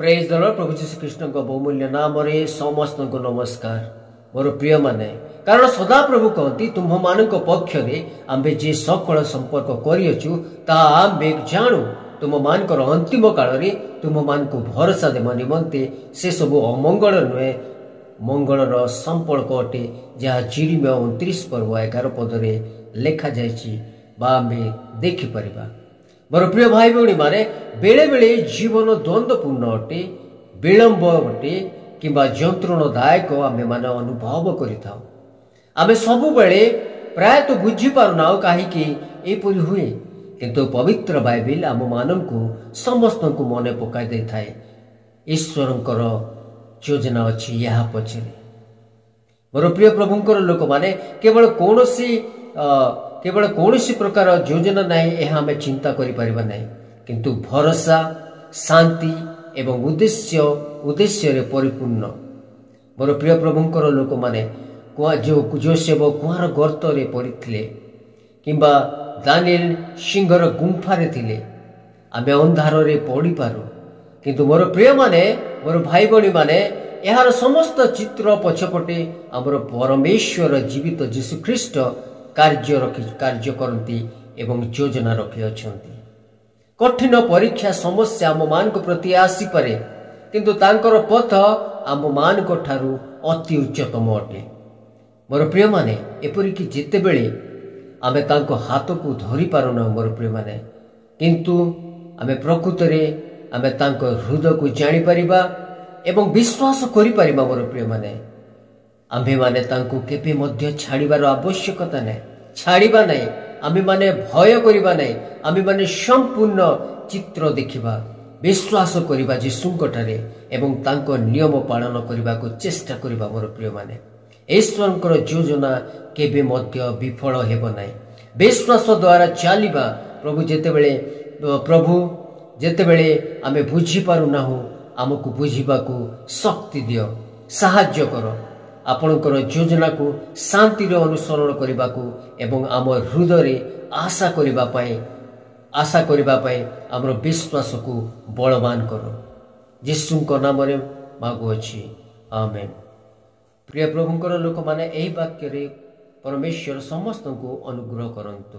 Praise the Lord. प्रभु जीशु कृष्ण को बहुमूल्य नाम रे समस्त को नमस्कार मोर प्रिय माने। कारण सदा प्रभु कहती तुम मान पक्ष आम्भे जे सकल संपर्क करियछु ता आम्भे जाणु तुम मान अंतिम काल रे तुम मान को भरोसा देवा निमंते से सब अमंगल नुहे मंगलर संपर्क अटे जहाँ चिरिम 29 पर्व 11 पदरे लेखा जाइछि बा आम्भे देखि परिबा। मोर प्रिय भाई भौणी माने बेले बेले जीवन द्वंद्वपूर्ण अटे विलंब अटे किंबा यंत्रणदायक आमे माने अनुभव करिथाउ। आमे सब बेले प्रायतः बुझी पारुना कहीं एपरी हुए किंतु पवित्र बाइबल आम मानक समस्त को मन पकाई दे थाए ईश्वरंकर योजना अच्छी या पछरे। मोर प्रिय प्रभुंकर लोक माने केवल कौन प्रकार योजना नहीं यह आम चिंता करिपरिबा नहीं किंतु भरोसा शांति एवं उद्देश्य रे परिपूर्ण। मोर प्रिय प्रभुंकर लोक माने जोसेफ कुआर गर्त रे पड़िथिले किंबा दानिएल सिंहर गुंफारे थिले आमे अंधार रे पड़ी पारू किंतु मोर प्रिय माने मोर भाई भौणी माने यार समस्त चित्र पछपटे आमर परमेश्वर जीवित जीशु ख्रीस्ट कार्य करती एवं योजना रखी अछंती। कठिन परीक्षा समस्या आम मान प्रति आसी पारे किंतु तांकर पथ आम मान ठारू अति उच्चतम अटे। मोर प्रिय माने एपरिक जिते बेले आमे तांको हाथ को धरी पारुना मोर प्रिय माने किंतु आमे प्रकृत रे आमे तांको हृदय को जानी परिबा एवं विश्वास करि परिबा। मोर प्रिय माने आम्भे माने तांको केपे मध्य छाड़ीबार आवश्यकता नहीं, छाड़ीबा नहीं, आम्भे माने भय करिबा नहीं, आम्भे माने संपूर्ण चित्र देखिबा विश्वास करिबा जीशुंकठारे एवं तांको नियम पालन करिबा को चेष्टा करिबा। मोर प्रिय माने ईश्वरंकर योजना केबे मध्य विफल हेब नाही। विश्वास द्वारा चलिबा प्रभु जेतेबेले आमे बुझी पारु नाहु आमको बुझीबाकू शक्ति दियो, साहाय्य करो आपणकर योजना को शांति रे अनुसरण करिबाकू एवं आम हृदय रे आशा करिबा पई हमर विश्वास को बलवान करो। यीशुंक नाम रे मागुअछि, आमेन। प्रिय प्रभुंकर लोक माने एही वाक्य रे परमेश्वर समस्त को अनुग्रह करंतु।